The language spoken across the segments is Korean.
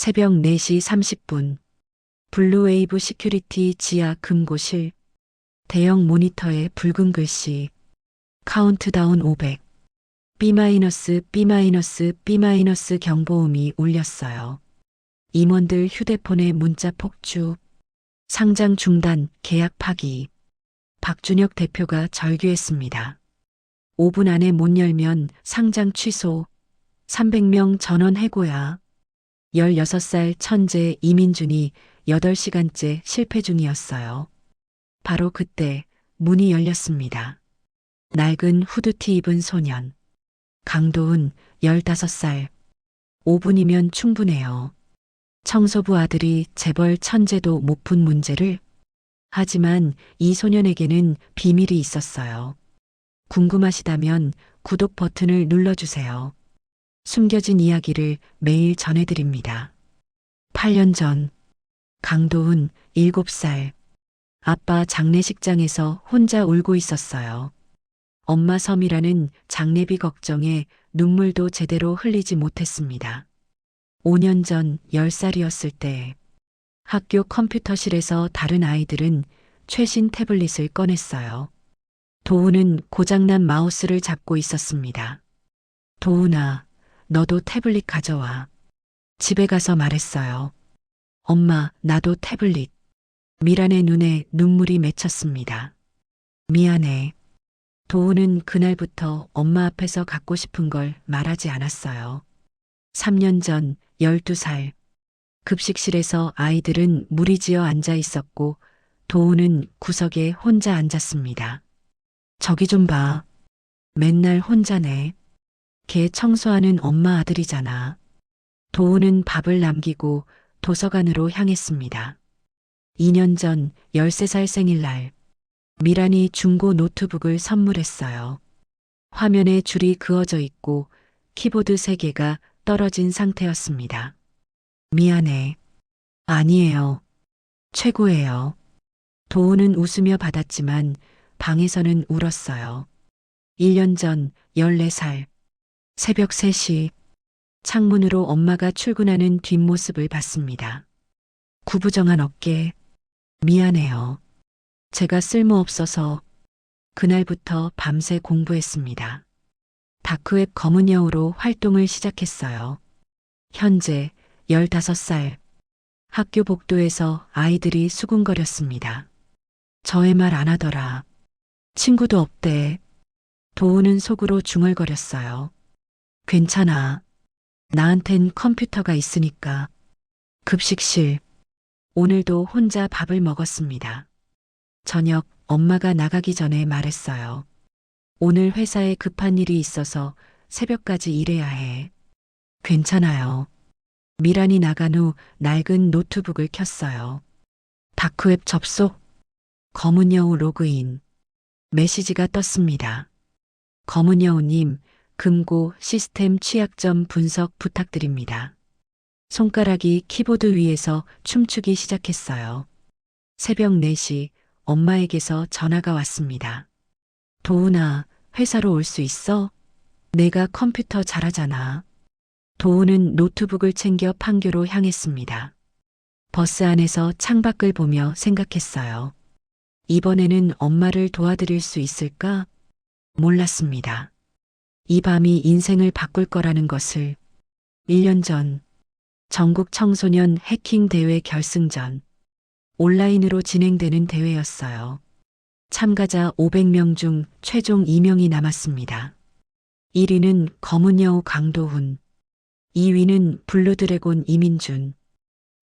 새벽 4시 30분. 블루웨이브 시큐리티 지하 금고실. 대형 모니터에 붉은 글씨. 카운트다운 500. B-, B-, 경보음이 울렸어요. 임원들 휴대폰에 문자 폭주. 상장 중단, 계약 파기. 박준혁 대표가 절규했습니다. 5분 안에 못 열면 상장 취소. 300명 전원 해고야. 16살 천재 이민준이 8시간째 실패 중이었어요. 바로 그때 문이 열렸습니다. 낡은 후드티 입은 소년. 강도은 15살. 5분이면 충분해요. 청소부 아들이 재벌 천재도 못 푼 문제를. 하지만 이 소년에게는 비밀이 있었어요. 궁금하시다면 구독 버튼을 눌러주세요. 숨겨진 이야기를 매일 전해드립니다. 8년 전, 강도은 7살. 아빠 장례식장에서 혼자 울고 있었어요. 엄마 섬이라는 장례비 걱정에 눈물도 제대로 흘리지 못했습니다. 5년 전 10살이었을 때 학교 컴퓨터실에서 다른 아이들은 최신 태블릿을 꺼냈어요. 도훈은 고장난 마우스를 잡고 있었습니다. 도훈아, 너도 태블릿 가져와. 집에 가서 말했어요. 엄마, 나도 태블릿. 미란의 눈에 눈물이 맺혔습니다. 미안해. 도훈은 그날부터 엄마 앞에서 갖고 싶은 걸 말하지 않았어요. 3년 전 12살. 급식실에서 아이들은 무리지어 앉아 있었고 도훈은 구석에 혼자 앉았습니다. 저기 좀 봐. 맨날 혼자네. 걔 청소하는 엄마 아들이잖아. 도훈은 밥을 남기고 도서관으로 향했습니다. 2년 전 13살 생일날 미란이 중고 노트북을 선물했어요. 화면에 줄이 그어져 있고 키보드 3개가 떨어진 상태였습니다. 미안해. 아니에요. 최고예요. 도훈은 웃으며 받았지만 방에서는 울었어요. 1년 전 14살. 새벽 3시. 창문으로 엄마가 출근하는 뒷모습을 봤습니다. 구부정한 어깨. 미안해요. 제가 쓸모없어서. 그날부터 밤새 공부했습니다. 다크웹 검은 여우로 활동을 시작했어요. 현재 15살. 학교 복도에서 아이들이 수군거렸습니다. 저의 말 안 하더라. 친구도 없대. 도훈은 속으로 중얼거렸어요. 괜찮아. 나한텐 컴퓨터가 있으니까. 급식실. 오늘도 혼자 밥을 먹었습니다. 저녁 엄마가 나가기 전에 말했어요. 오늘 회사에 급한 일이 있어서 새벽까지 일해야 해. 괜찮아요. 미란이 나간 후 낡은 노트북을 켰어요. 다크웹 접속. 검은 여우 로그인. 메시지가 떴습니다. 검은 여우님, 금고 시스템 취약점 분석 부탁드립니다. 손가락이 키보드 위에서 춤추기 시작했어요. 새벽 4시 엄마에게서 전화가 왔습니다. 도훈아, 회사로 올 수 있어? 내가 컴퓨터 잘하잖아. 도훈은 노트북을 챙겨 판교로 향했습니다. 버스 안에서 창밖을 보며 생각했어요. 이번에는 엄마를 도와드릴 수 있을까? 몰랐습니다. 이 밤이 인생을 바꿀 거라는 것을. 1년 전 전국 청소년 해킹 대회 결승전. 온라인으로 진행되는 대회였어요. 참가자 500명 중 최종 2명이 남았습니다. 1위는 검은 여우 강도훈, 2위는 블루드래곤 이민준.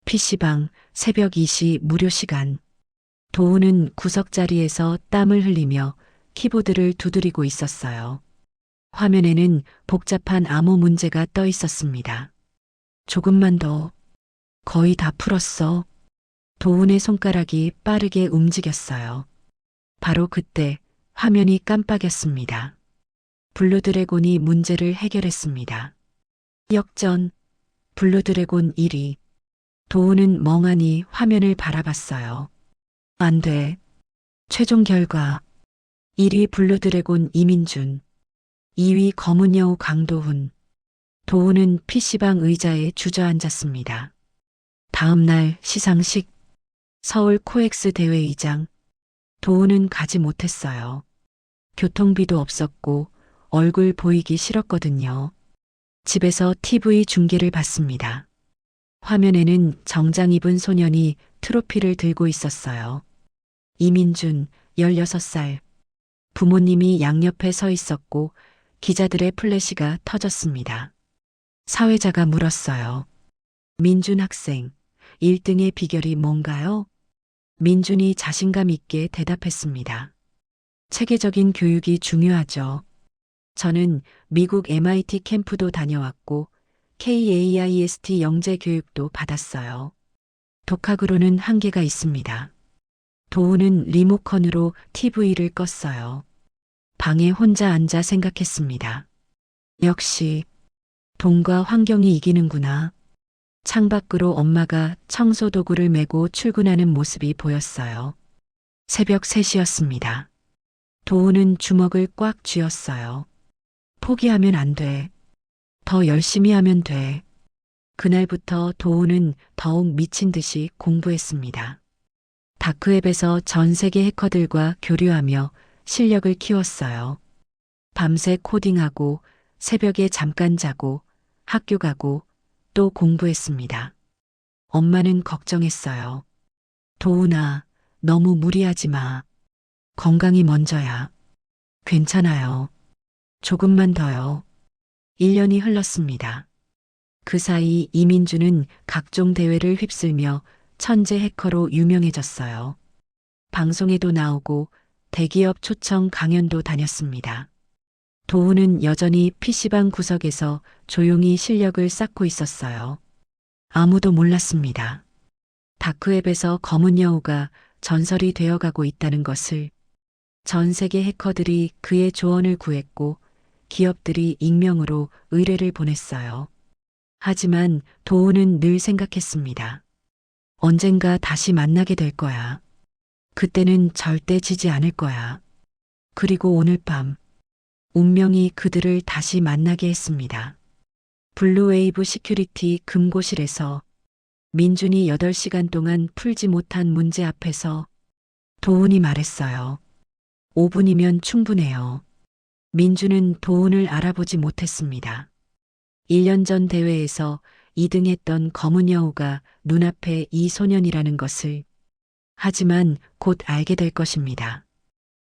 PC방 새벽 2시 무료 시간. 도훈은 구석자리에서 땀을 흘리며 키보드를 두드리고 있었어요. 화면에는 복잡한 암호 문제가 떠 있었습니다. 조금만 더. 거의 다 풀었어. 도훈의 손가락이 빠르게 움직였어요. 바로 그때 화면이 깜빡였습니다. 블루드래곤이 문제를 해결했습니다. 역전. 블루드래곤 1위. 도훈은 멍하니 화면을 바라봤어요. 안 돼. 최종 결과. 1위 블루드래곤 이민준. 2위 검은 여우 강도훈. 도훈은 PC방 의자에 주저앉았습니다. 다음 날 시상식, 서울 코엑스 대회의장. 도우는 가지 못했어요. 교통비도 없었고 얼굴 보이기 싫었거든요. 집에서 TV 중계를 봤습니다. 화면에는 정장 입은 소년이 트로피를 들고 있었어요. 이민준, 16살. 부모님이 양옆에 서 있었고 기자들의 플래시가 터졌습니다. 사회자가 물었어요. 민준 학생, 1등의 비결이 뭔가요? 민준이 자신감 있게 대답했습니다. 체계적인 교육이 중요하죠. 저는 미국 MIT 캠프도 다녀왔고 KAIST 영재 교육도 받았어요. 독학으로는 한계가 있습니다. 도우는 리모컨으로 TV를 껐어요. 방에 혼자 앉아 생각했습니다. 역시 돈과 환경이 이기는구나. 창밖으로 엄마가 청소 도구를 메고 출근하는 모습이 보였어요. 새벽 3시였습니다. 도우는 주먹을 꽉 쥐었어요. 포기하면 안 돼. 더 열심히 하면 돼. 그날부터 도우는 더욱 미친 듯이 공부했습니다. 다크웹에서 전 세계 해커들과 교류하며 실력을 키웠어요. 밤새 코딩하고 새벽에 잠깐 자고 학교 가고 또 공부했습니다. 엄마는 걱정했어요. 도우나, 너무 무리하지 마. 건강이 먼저야. 괜찮아요. 조금만 더요. 1년이 흘렀습니다. 그 사이 이민주는 각종 대회를 휩쓸며 천재 해커로 유명해졌어요. 방송에도 나오고 대기업 초청 강연도 다녔습니다. 도우는 여전히 PC방 구석에서 조용히 실력을 쌓고 있었어요. 아무도 몰랐습니다. 다크웹에서 검은 여우가 전설이 되어가고 있다는 것을. 전 세계 해커들이 그의 조언을 구했고 기업들이 익명으로 의뢰를 보냈어요. 하지만 도우는 늘 생각했습니다. 언젠가 다시 만나게 될 거야. 그때는 절대 지지 않을 거야. 그리고 오늘 밤 운명이 그들을 다시 만나게 했습니다. 블루웨이브 시큐리티 금고실에서 민준이 8시간 동안 풀지 못한 문제 앞에서 도훈이 말했어요. 5분이면 충분해요. 민준은 도훈을 알아보지 못했습니다. 1년 전 대회에서 2등했던 검은 여우가 눈앞에 이 소년이라는 것을. 하지만 곧 알게 될 것입니다.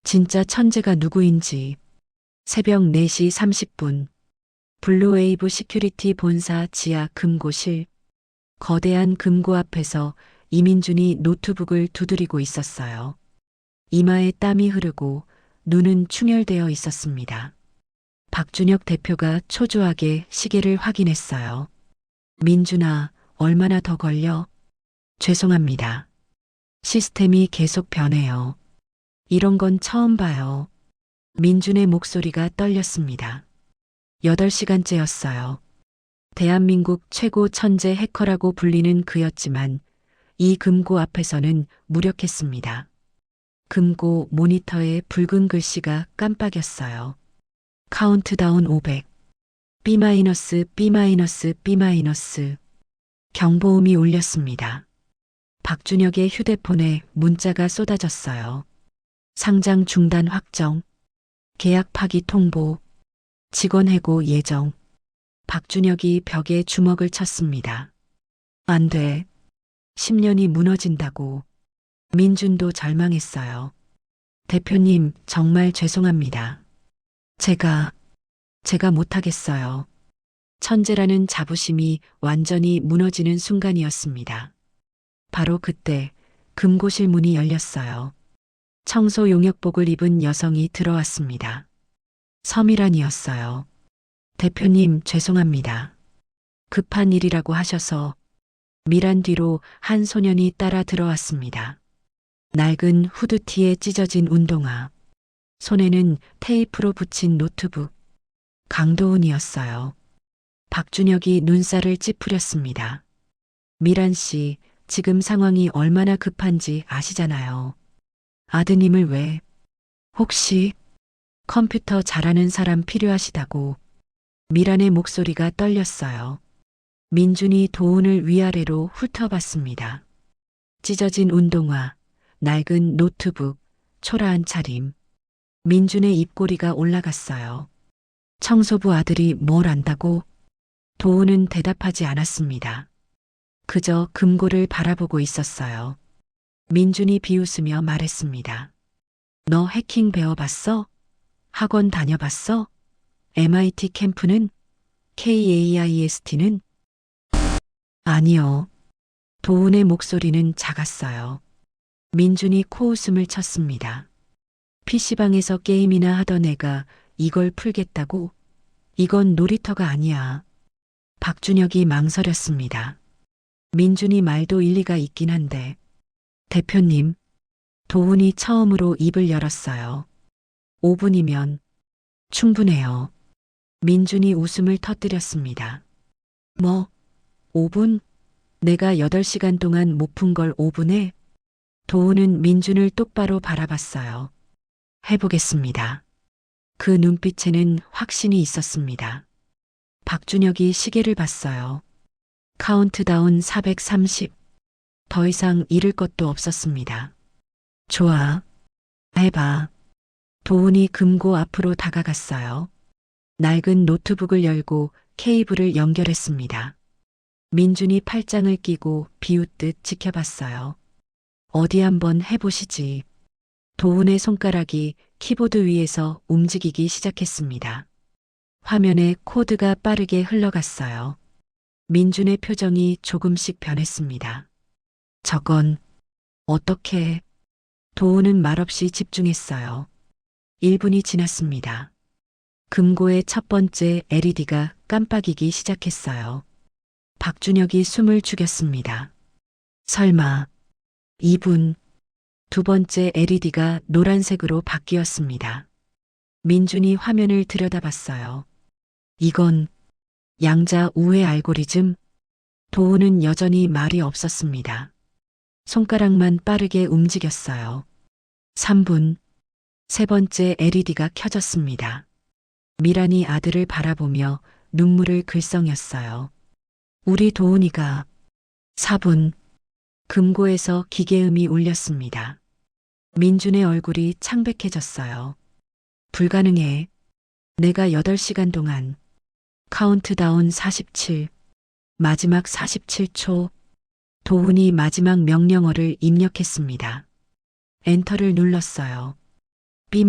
진짜 천재가 누구인지. 새벽 4시 30분. 블루웨이브 시큐리티 본사 지하 금고실. 거대한 금고 앞에서 이민준이 노트북을 두드리고 있었어요. 이마에 땀이 흐르고 눈은 충혈되어 있었습니다. 박준혁 대표가 초조하게 시계를 확인했어요. 민준아, 얼마나 더 걸려? 죄송합니다. 시스템이 계속 변해요. 이런 건 처음 봐요. 민준의 목소리가 떨렸습니다. 8시간째였어요. 대한민국 최고 천재 해커라고 불리는 그였지만 이 금고 앞에서는 무력했습니다. 금고 모니터에 붉은 글씨가 깜빡였어요. 카운트다운 500. B-, B-, 경보음이 울렸습니다. 박준혁의 휴대폰에 문자가 쏟아졌어요. 상장 중단 확정. 계약 파기 통보. 직원 해고 예정. 박준혁이 벽에 주먹을 쳤습니다. 안 돼. 10년이 무너진다고. 민준도 절망했어요. 대표님, 정말 죄송합니다. 제가 못하겠어요. 천재라는 자부심이 완전히 무너지는 순간이었습니다. 바로 그때 금고실 문이 열렸어요. 청소 용역복을 입은 여성이 들어왔습니다. 서미란이었어요. 대표님, 죄송합니다. 급한 일이라고 하셔서. 미란 뒤로 한 소년이 따라 들어왔습니다. 낡은 후드티에 찢어진 운동화. 손에는 테이프로 붙인 노트북. 강도훈이었어요. 박준혁이 눈살을 찌푸렸습니다. 미란 씨, 지금 상황이 얼마나 급한지 아시잖아요. 아드님을 왜? 혹시 컴퓨터 잘하는 사람 필요하시다고. 미란의 목소리가 떨렸어요. 민준이 도훈을 위아래로 훑어봤습니다. 찢어진 운동화, 낡은 노트북, 초라한 차림. 민준의 입꼬리가 올라갔어요. 청소부 아들이 뭘 안다고? 도훈은 대답하지 않았습니다. 그저 금고를 바라보고 있었어요. 민준이 비웃으며 말했습니다. 너 해킹 배워봤어? 학원 다녀봤어? MIT 캠프는? KAIST는? 아니요. 도훈의 목소리는 작았어요. 민준이 코웃음을 쳤습니다. PC방에서 게임이나 하던 애가 이걸 풀겠다고? 이건 놀이터가 아니야. 박준혁이 망설였습니다. 민준이 말도 일리가 있긴 한데. 대표님, 도훈이 처음으로 입을 열었어요. 5분이면 충분해요. 민준이 웃음을 터뜨렸습니다. 뭐, 5분? 내가 8시간 동안 못 푼 걸 5분에? 도훈은 민준을 똑바로 바라봤어요. 해보겠습니다. 그 눈빛에는 확신이 있었습니다. 박준혁이 시계를 봤어요. 카운트다운 430. 더 이상 잃을 것도 없었습니다. 좋아. 해봐. 도훈이 금고 앞으로 다가갔어요. 낡은 노트북을 열고 케이블을 연결했습니다. 민준이 팔짱을 끼고 비웃듯 지켜봤어요. 어디 한번 해보시지. 도훈의 손가락이 키보드 위에서 움직이기 시작했습니다. 화면에 코드가 빠르게 흘러갔어요. 민준의 표정이 조금씩 변했습니다. 저건 어떻게? 도훈은 말없이 집중했어요. 1분이 지났습니다. 금고의 첫 번째 LED가 깜빡이기 시작했어요. 박준혁이 숨을 죽였습니다. 설마 2분. 두 번째 LED가 노란색으로 바뀌었습니다. 민준이 화면을 들여다봤어요. 이건 양자 우회 알고리즘? 도훈은 여전히 말이 없었습니다. 손가락만 빠르게 움직였어요. 3분. 세 번째 LED가 켜졌습니다. 미란이 아들을 바라보며 눈물을 글썽였어요. 우리 도훈이가. 4분. 금고에서 기계음이 울렸습니다. 민준의 얼굴이 창백해졌어요. 불가능해. 내가 8시간 동안. 카운트다운 47. 마지막 47초. 도훈이 마지막 명령어를 입력했습니다. 엔터를 눌렀어요. B-.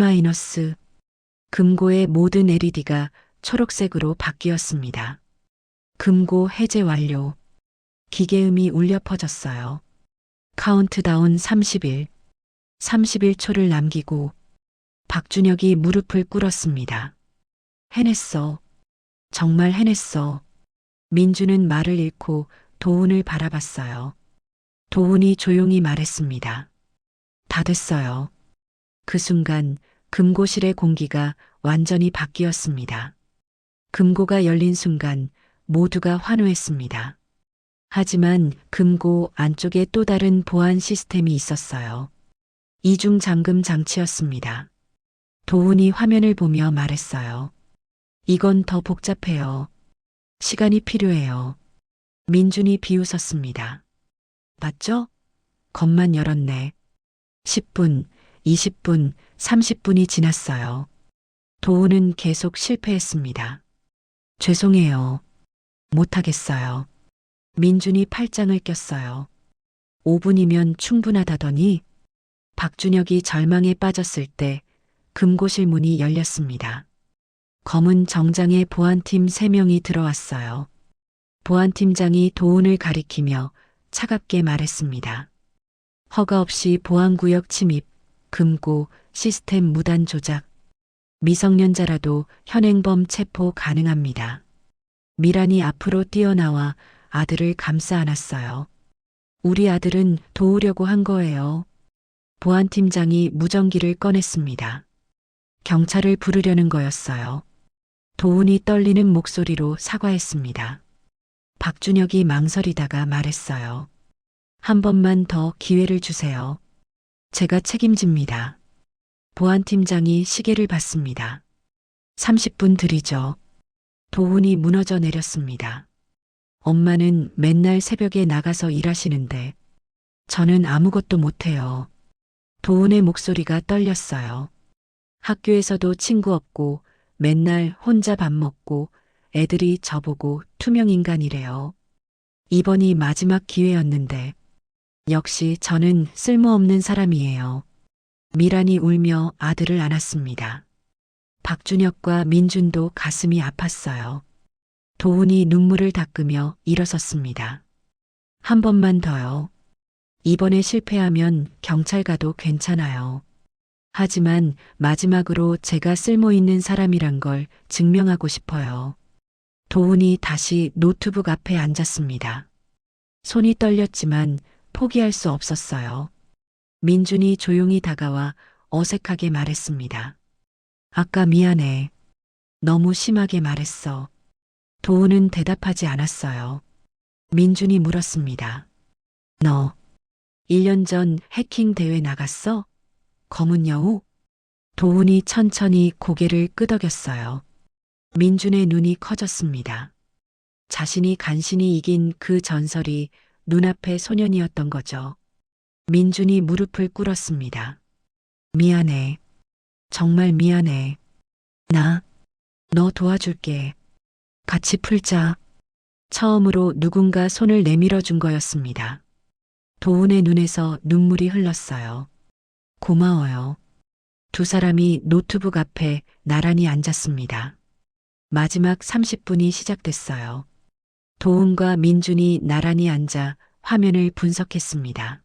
금고의 모든 LED가 초록색으로 바뀌었습니다. 금고 해제 완료. 기계음이 울려 퍼졌어요. 카운트다운 31. 31초를 남기고 박준혁이 무릎을 꿇었습니다. 해냈어. 정말 해냈어. 민준은 말을 잃고 도훈을 바라봤어요. 도훈이 조용히 말했습니다. 다 됐어요. 그 순간 금고실의 공기가 완전히 바뀌었습니다. 금고가 열린 순간 모두가 환호했습니다. 하지만 금고 안쪽에 또 다른 보안 시스템이 있었어요. 이중 잠금 장치였습니다. 도훈이 화면을 보며 말했어요. 이건 더 복잡해요. 시간이 필요해요. 민준이 비웃었습니다. 맞죠? 겁만 열었네. 10분, 20분, 30분이 지났어요. 도훈은 계속 실패했습니다. 죄송해요. 못하겠어요. 민준이 팔짱을 꼈어요. 5분이면 충분하다더니 박준혁이 절망에 빠졌을 때 금고실 문이 열렸습니다. 검은 정장의 보안팀 3명이 들어왔어요. 보안팀장이 도훈을 가리키며 차갑게 말했습니다. 허가 없이 보안구역 침입, 금고, 시스템 무단 조작. 미성년자라도 현행범 체포 가능합니다. 미란이 앞으로 뛰어나와 아들을 감싸 안았어요. 우리 아들은 도우려고 한 거예요. 보안팀장이 무전기를 꺼냈습니다. 경찰을 부르려는 거였어요. 도훈이 떨리는 목소리로 사과했습니다. 박준혁이 망설이다가 말했어요. 한 번만 더 기회를 주세요. 제가 책임집니다. 보안팀장이 시계를 봤습니다. 30분 드리죠. 도훈이 무너져 내렸습니다. 엄마는 맨날 새벽에 나가서 일하시는데 저는 아무것도 못해요. 도훈의 목소리가 떨렸어요. 학교에서도 친구 없고 맨날 혼자 밥 먹고 애들이 저보고 투명인간이래요. 이번이 마지막 기회였는데 역시 저는 쓸모없는 사람이에요. 미란이 울며 아들을 안았습니다. 박준혁과 민준도 가슴이 아팠어요. 도훈이 눈물을 닦으며 일어섰습니다. 한 번만 더요. 이번에 실패하면 경찰 가도 괜찮아요. 하지만 마지막으로 제가 쓸모있는 사람이란 걸 증명하고 싶어요. 도훈이 다시 노트북 앞에 앉았습니다. 손이 떨렸지만 포기할 수 없었어요. 민준이 조용히 다가와 어색하게 말했습니다. 아까 미안해. 너무 심하게 말했어. 도훈은 대답하지 않았어요. 민준이 물었습니다. 너 1년 전 해킹 대회 나갔어? 검은 여우? 도훈이 천천히 고개를 끄덕였어요. 민준의 눈이 커졌습니다. 자신이 간신히 이긴 그 전설이 눈앞의 소년이었던 거죠. 민준이 무릎을 꿇었습니다. 미안해. 정말 미안해. 너 도와줄게. 같이 풀자. 처음으로 누군가 손을 내밀어 준 거였습니다. 도훈의 눈에서 눈물이 흘렀어요. 고마워요. 두 사람이 노트북 앞에 나란히 앉았습니다. 마지막 30분이 시작됐어요. 도훈과 민준이 나란히 앉아 화면을 분석했습니다.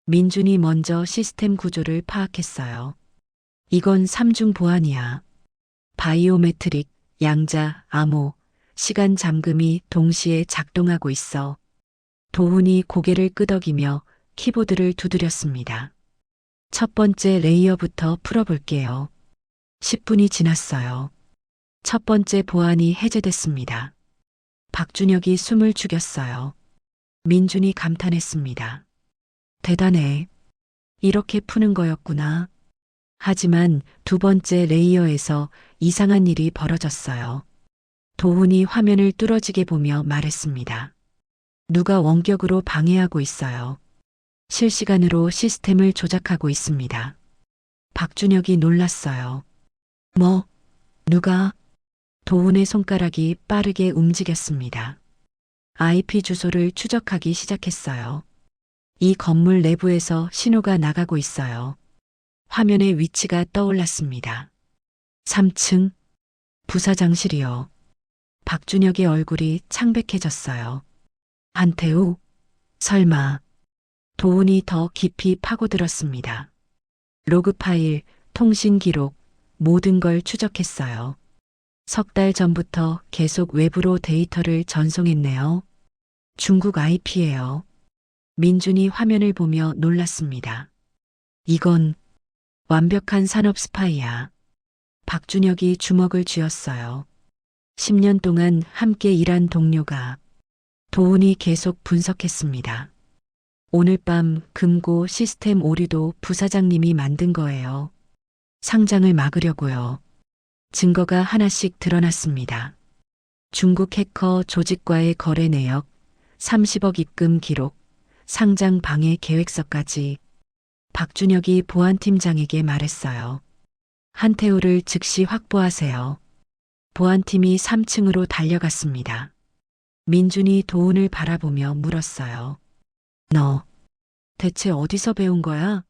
민준이 먼저 시스템 구조를 파악했어요. 이건 삼중 보안이야. 바이오메트릭, 양자, 암호, 시간 잠금이 동시에 작동하고 있어. 도훈이 고개를 끄덕이며 키보드를 두드렸습니다. 첫 번째 레이어부터 풀어볼게요. 10분이 지났어요. 첫 번째 보안이 해제됐습니다. 박준혁이 숨을 죽였어요. 민준이 감탄했습니다. 대단해. 이렇게 푸는 거였구나. 하지만 두 번째 레이어에서 이상한 일이 벌어졌어요. 도훈이 화면을 뚫어지게 보며 말했습니다. 누가 원격으로 방해하고 있어요. 실시간으로 시스템을 조작하고 있습니다. 박준혁이 놀랐어요. 누가? 도훈의 손가락이 빠르게 움직였습니다. IP 주소를 추적하기 시작했어요. 이 건물 내부에서 신호가 나가고 있어요. 화면의 위치가 떠올랐습니다. 3층 부사장실이요. 박준혁의 얼굴이 창백해졌어요. 한태우? 설마. 도훈이 더 깊이 파고들었습니다. 로그 파일, 통신 기록, 모든 걸 추적했어요. 석 달 전부터 계속 외부로 데이터를 전송했네요. 중국 IP예요. 민준이 화면을 보며 놀랐습니다. 이건 완벽한 산업 스파이야. 박준혁이 주먹을 쥐었어요. 10년 동안 함께 일한 동료가. 도훈이 계속 분석했습니다. 오늘 밤 금고 시스템 오류도 부사장님이 만든 거예요. 상장을 막으려고요. 증거가 하나씩 드러났습니다. 중국 해커 조직과의 거래 내역, 30억 입금 기록, 상장 방해 계획서까지. 박준혁이 보안팀장에게 말했어요. 한태우를 즉시 확보하세요. 보안팀이 3층으로 달려갔습니다. 민준이 도훈을 바라보며 물었어요. 너 대체 어디서 배운 거야?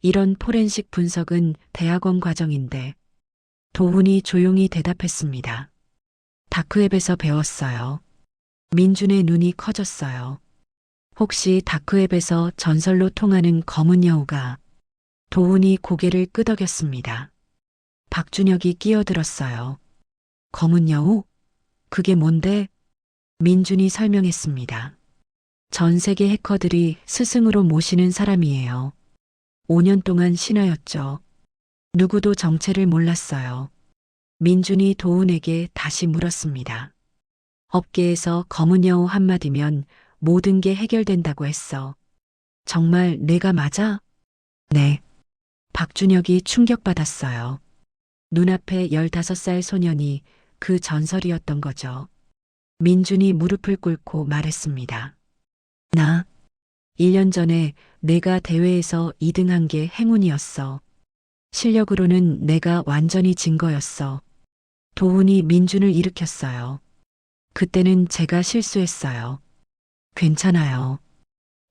이런 포렌식 분석은 대학원 과정인데. 도훈이 조용히 대답했습니다. 다크웹에서 배웠어요. 민준의 눈이 커졌어요. 혹시 다크웹에서 전설로 통하는 검은 여우가. 도훈이 고개를 끄덕였습니다. 박준혁이 끼어들었어요. 검은 여우? 그게 뭔데? 민준이 설명했습니다. 전 세계 해커들이 스승으로 모시는 사람이에요. 5년 동안 신하였죠. 누구도 정체를 몰랐어요. 민준이 도훈에게 다시 물었습니다. 업계에서 검은 여우 한마디면 모든 게 해결된다고 했어. 정말 내가 맞아? 네. 박준혁이 충격받았어요. 눈앞에 15살 소년이 그 전설이었던 거죠. 민준이 무릎을 꿇고 말했습니다. 나 1년 전에 내가 대회에서 2등한 게 행운이었어. 실력으로는 내가 완전히 진 거였어. 도훈이 민준을 일으켰어요. 그때는 제가 실수했어요. 괜찮아요.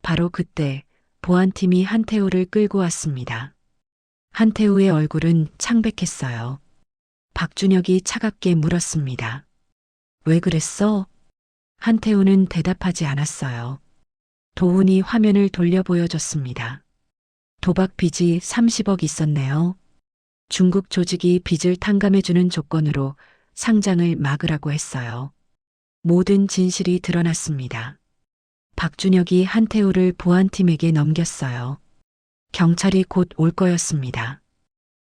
바로 그때 보안팀이 한태우를 끌고 왔습니다. 한태우의 얼굴은 창백했어요. 박준혁이 차갑게 물었습니다. 왜 그랬어? 한태우는 대답하지 않았어요. 도훈이 화면을 돌려 보여줬습니다. 도박 빚이 30억 있었네요. 중국 조직이 빚을 탕감해주는 조건으로 상장을 막으라고 했어요. 모든 진실이 드러났습니다. 박준혁이 한태우를 보안팀에게 넘겼어요. 경찰이 곧 올 거였습니다.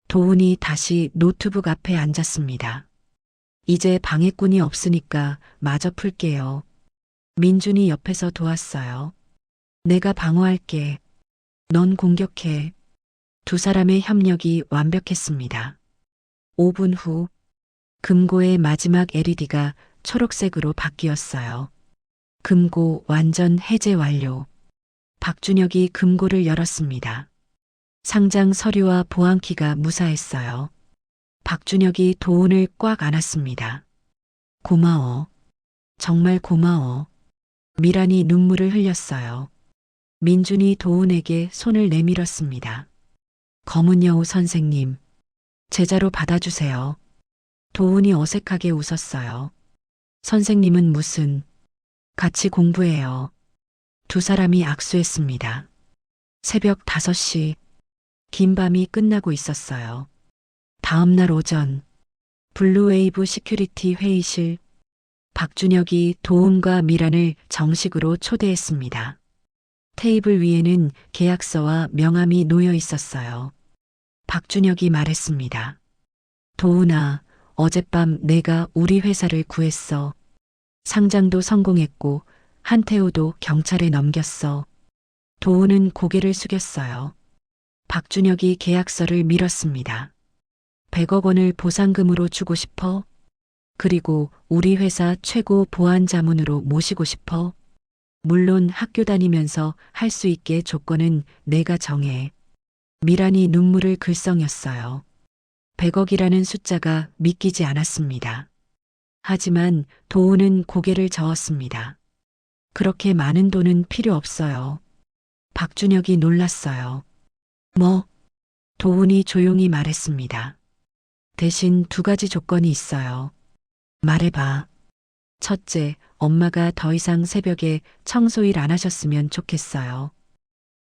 도훈이 다시 노트북 앞에 앉았습니다. 이제 방해꾼이 없으니까 마저 풀게요. 민준이 옆에서 도왔어요. 내가 방어할게. 넌 공격해. 두 사람의 협력이 완벽했습니다. 5분 후 금고의 마지막 LED가 초록색으로 바뀌었어요. 금고 완전 해제 완료. 박준혁이 금고를 열었습니다. 상장 서류와 보안키가 무사했어요. 박준혁이 도훈을 꽉 안았습니다. 고마워. 정말 고마워. 미란이 눈물을 흘렸어요. 민준이 도훈에게 손을 내밀었습니다. 검은 여우 선생님, 제자로 받아주세요. 도훈이 어색하게 웃었어요. 선생님은 무슨, 같이 공부해요. 두 사람이 악수했습니다. 새벽 5시, 긴 밤이 끝나고 있었어요. 다음 날 오전, 블루웨이브 시큐리티 회의실, 박준혁이 도훈과 미란을 정식으로 초대했습니다. 테이블 위에는 계약서와 명함이 놓여 있었어요. 박준혁이 말했습니다. 도훈아, 어젯밤 내가 우리 회사를 구했어. 상장도 성공했고 한태우도 경찰에 넘겼어. 도훈은 고개를 숙였어요. 박준혁이 계약서를 밀었습니다. 100억 원을 보상금으로 주고 싶어? 그리고 우리 회사 최고 보안 자문으로 모시고 싶어? 물론 학교 다니면서 할 수 있게 조건은 내가 정해. 미란이 눈물을 글썽였어요. 100억이라는 숫자가 믿기지 않았습니다. 하지만 도훈은 고개를 저었습니다. 그렇게 많은 돈은 필요 없어요. 박준혁이 놀랐어요. 뭐? 도훈이 조용히 말했습니다. 대신 2가지 조건이 있어요. 말해봐. 첫째, 엄마가 더 이상 새벽에 청소일 안 하셨으면 좋겠어요.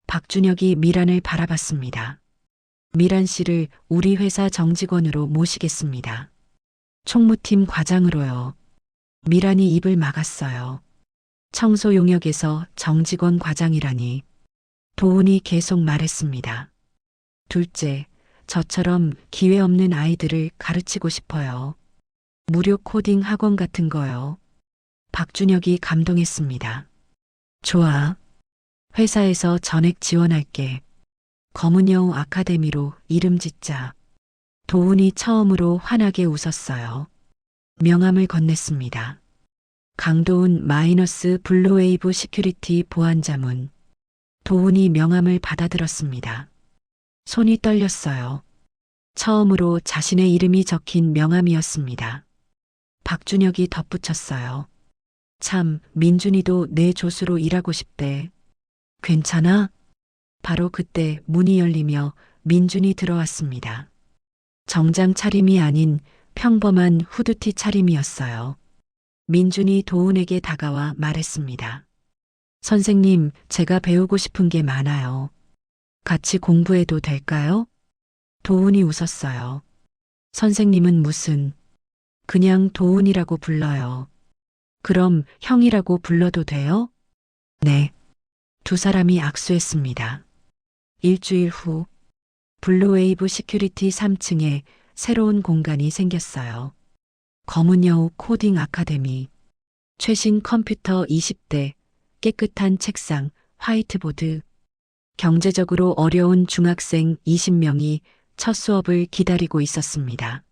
박준혁이 미란을 바라봤습니다. 미란 씨를 우리 회사 정직원으로 모시겠습니다. 총무팀 과장으로요. 미란이 입을 막았어요. 청소 용역에서 정직원 과장이라니. 도훈이 계속 말했습니다. 둘째, 저처럼 기회 없는 아이들을 가르치고 싶어요. 무료 코딩 학원 같은 거요. 박준혁이 감동했습니다. 좋아. 회사에서 전액 지원할게. 검은 여우 아카데미로 이름 짓자. 도훈이 처음으로 환하게 웃었어요. 명함을 건넸습니다. 강도훈 마이너스 블루웨이브 시큐리티 보안자문. 도훈이 명함을 받아들었습니다. 손이 떨렸어요. 처음으로 자신의 이름이 적힌 명함이었습니다. 박준혁이 덧붙였어요. 참, 민준이도 내 조수로 일하고 싶대. 괜찮아? 바로 그때 문이 열리며 민준이 들어왔습니다. 정장 차림이 아닌 평범한 후드티 차림이었어요. 민준이 도훈에게 다가와 말했습니다. 선생님, 제가 배우고 싶은 게 많아요. 같이 공부해도 될까요? 도훈이 웃었어요. 선생님은 무슨, 그냥 도훈이라고 불러요. 그럼 형이라고 불러도 돼요? 네. 두 사람이 악수했습니다. 일주일 후, 블루웨이브 시큐리티 3층에 새로운 공간이 생겼어요. 검은 여우 코딩 아카데미, 최신 컴퓨터 20대, 깨끗한 책상, 화이트보드, 경제적으로 어려운 중학생 20명이 첫 수업을 기다리고 있었습니다.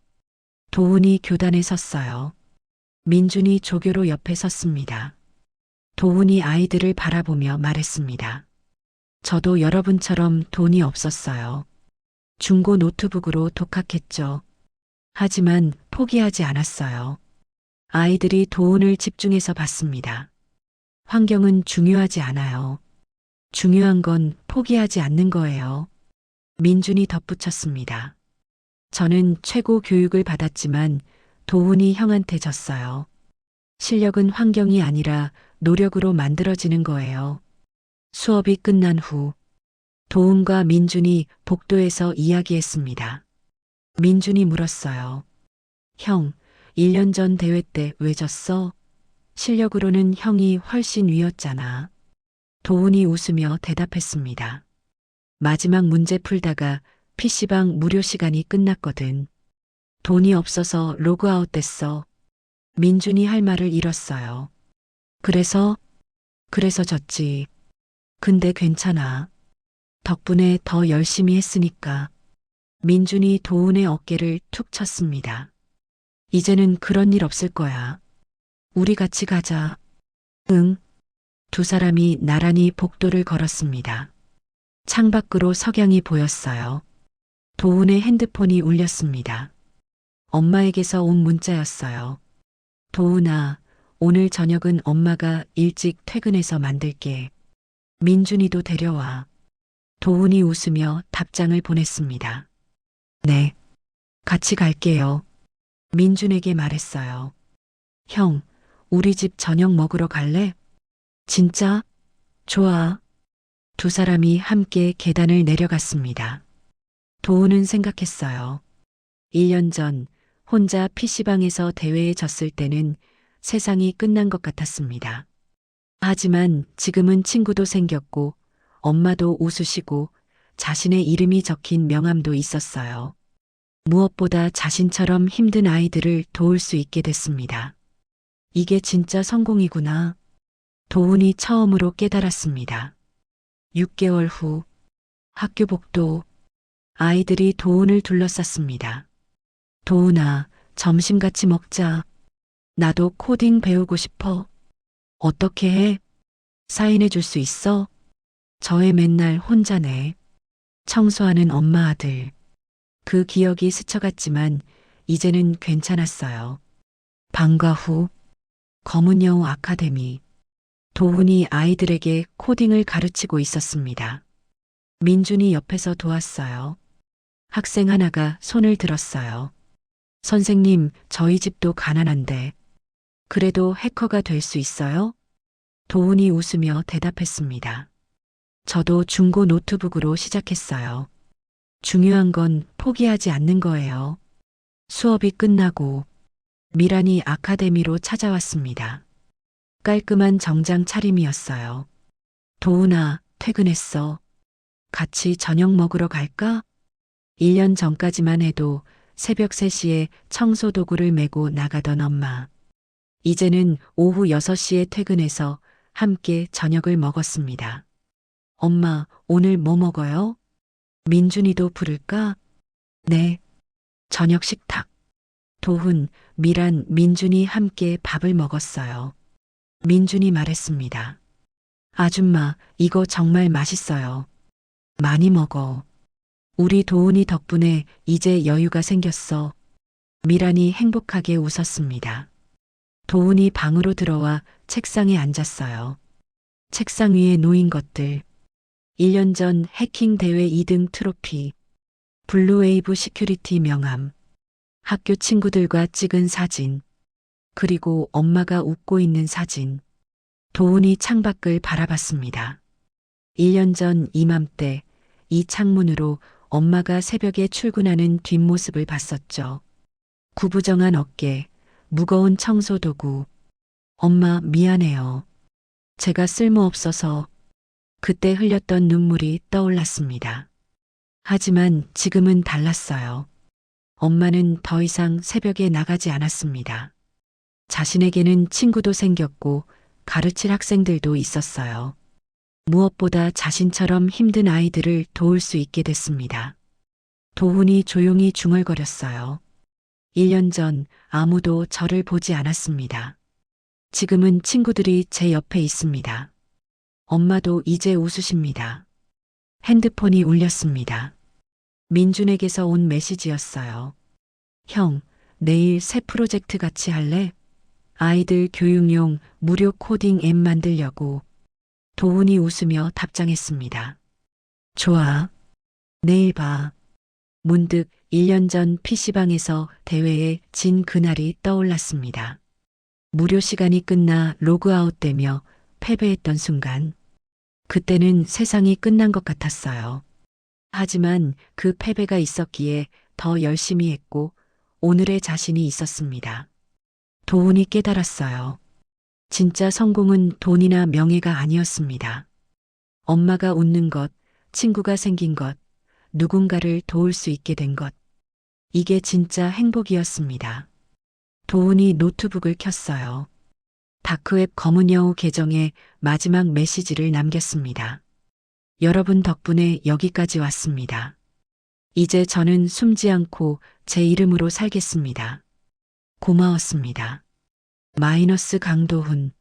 도훈이 교단에 섰어요. 민준이 조교로 옆에 섰습니다. 도훈이 아이들을 바라보며 말했습니다. 저도 여러분처럼 돈이 없었어요. 중고 노트북으로 독학했죠. 하지만 포기하지 않았어요. 아이들이 도훈을 집중해서 봤습니다. 환경은 중요하지 않아요. 중요한 건 포기하지 않는 거예요. 민준이 덧붙였습니다. 저는 최고 교육을 받았지만 도훈이 형한테 졌어요. 실력은 환경이 아니라 노력으로 만들어지는 거예요. 수업이 끝난 후 도훈과 민준이 복도에서 이야기했습니다. 민준이 물었어요. 형, 1년 전 대회 때 왜 졌어? 실력으로는 형이 훨씬 위였잖아. 도훈이 웃으며 대답했습니다. 마지막 문제 풀다가 PC방 무료 시간이 끝났거든. 돈이 없어서 로그아웃 됐어. 민준이 할 말을 잃었어요. 그래서 졌지. 근데 괜찮아. 덕분에 더 열심히 했으니까. 민준이 도훈의 어깨를 툭 쳤습니다. 이제는 그런 일 없을 거야. 우리 같이 가자. 응. 두 사람이 나란히 복도를 걸었습니다. 창밖으로 석양이 보였어요. 도훈의 핸드폰이 울렸습니다. 엄마에게서 온 문자였어요. 도훈아, 오늘 저녁은 엄마가 일찍 퇴근해서 만들게. 민준이도 데려와. 도훈이 웃으며 답장을 보냈습니다. 네, 같이 갈게요. 민준에게 말했어요. 형, 우리 집 저녁 먹으러 갈래? 진짜? 좋아. 두 사람이 함께 계단을 내려갔습니다. 도훈은 생각했어요. 1년 전 혼자 PC방에서 대회에 졌을 때는 세상이 끝난 것 같았습니다. 하지만 지금은 친구도 생겼고 엄마도 웃으시고 자신의 이름이 적힌 명함도 있었어요. 무엇보다 자신처럼 힘든 아이들을 도울 수 있게 됐습니다. 이게 진짜 성공이구나. 도훈이 처음으로 깨달았습니다. 6개월 후 학교 복도 아이들이 도훈을 둘러쌌습니다. 도훈아, 점심 같이 먹자. 나도 코딩 배우고 싶어. 어떻게 해? 사인해 줄 수 있어? 저애 맨날 혼자네. 청소하는 엄마 아들. 그 기억이 스쳐갔지만 이제는 괜찮았어요. 방과 후 검은 여우 아카데미. 도훈이 아이들에게 코딩을 가르치고 있었습니다. 민준이 옆에서 도왔어요. 학생 하나가 손을 들었어요. 선생님, 저희 집도 가난한데 그래도 해커가 될 수 있어요? 도훈이 웃으며 대답했습니다. 저도 중고 노트북으로 시작했어요. 중요한 건 포기하지 않는 거예요. 수업이 끝나고 미란이 아카데미로 찾아왔습니다. 깔끔한 정장 차림이었어요. 도훈아, 퇴근했어. 같이 저녁 먹으러 갈까? 1년 전까지만 해도 새벽 3시에 청소 도구를 메고 나가던 엄마. 이제는 오후 6시에 퇴근해서 함께 저녁을 먹었습니다. 엄마, 오늘 뭐 먹어요? 민준이도 부를까? 네. 저녁 식탁. 도훈, 미란, 민준이 함께 밥을 먹었어요. 민준이 말했습니다. 아줌마, 이거 정말 맛있어요. 많이 먹어. 우리 도훈이 덕분에 이제 여유가 생겼어. 미란이 행복하게 웃었습니다. 도훈이 방으로 들어와 책상에 앉았어요. 책상 위에 놓인 것들. 1년 전 해킹 대회 2등 트로피, 블루웨이브 시큐리티 명함, 학교 친구들과 찍은 사진, 그리고 엄마가 웃고 있는 사진. 도훈이 창밖을 바라봤습니다. 1년 전 이맘때 이 창문으로 엄마가 새벽에 출근하는 뒷모습을 봤었죠. 구부정한 어깨, 무거운 청소도구. 엄마 미안해요. 제가 쓸모없어서. 그때 흘렸던 눈물이 떠올랐습니다. 하지만 지금은 달랐어요. 엄마는 더 이상 새벽에 나가지 않았습니다. 자신에게는 친구도 생겼고 가르칠 학생들도 있었어요. 무엇보다 자신처럼 힘든 아이들을 도울 수 있게 됐습니다. 도훈이 조용히 중얼거렸어요. 1년 전 아무도 저를 보지 않았습니다. 지금은 친구들이 제 옆에 있습니다. 엄마도 이제 웃으십니다. 핸드폰이 울렸습니다. 민준에게서 온 메시지였어요. 형, 내일 새 프로젝트 같이 할래? 아이들 교육용 무료 코딩 앱 만들려고. 도훈이 웃으며 답장했습니다. 좋아. 내일 봐. 문득 1년 전 PC방에서 대회에 진 그날이 떠올랐습니다. 무료 시간이 끝나 로그아웃되며 패배했던 순간. 그때는 세상이 끝난 것 같았어요. 하지만 그 패배가 있었기에 더 열심히 했고 오늘의 자신이 있었습니다. 도훈이 깨달았어요. 진짜 성공은 돈이나 명예가 아니었습니다. 엄마가 웃는 것, 친구가 생긴 것, 누군가를 도울 수 있게 된 것. 이게 진짜 행복이었습니다. 도훈이 노트북을 켰어요. 다크웹 검은 여우 계정에 마지막 메시지를 남겼습니다. 여러분 덕분에 여기까지 왔습니다. 이제 저는 숨지 않고 제 이름으로 살겠습니다. 고마웠습니다. 마이너스 강도훈.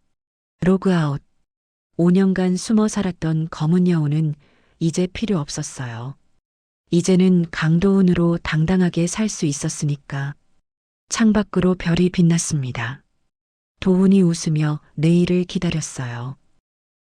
로그아웃. 5년간 숨어 살았던 검은 여우는 이제 필요 없었어요. 이제는 강도훈으로 당당하게 살 수 있었으니까. 창밖으로 별이 빛났습니다. 도훈이 웃으며 내일을 기다렸어요.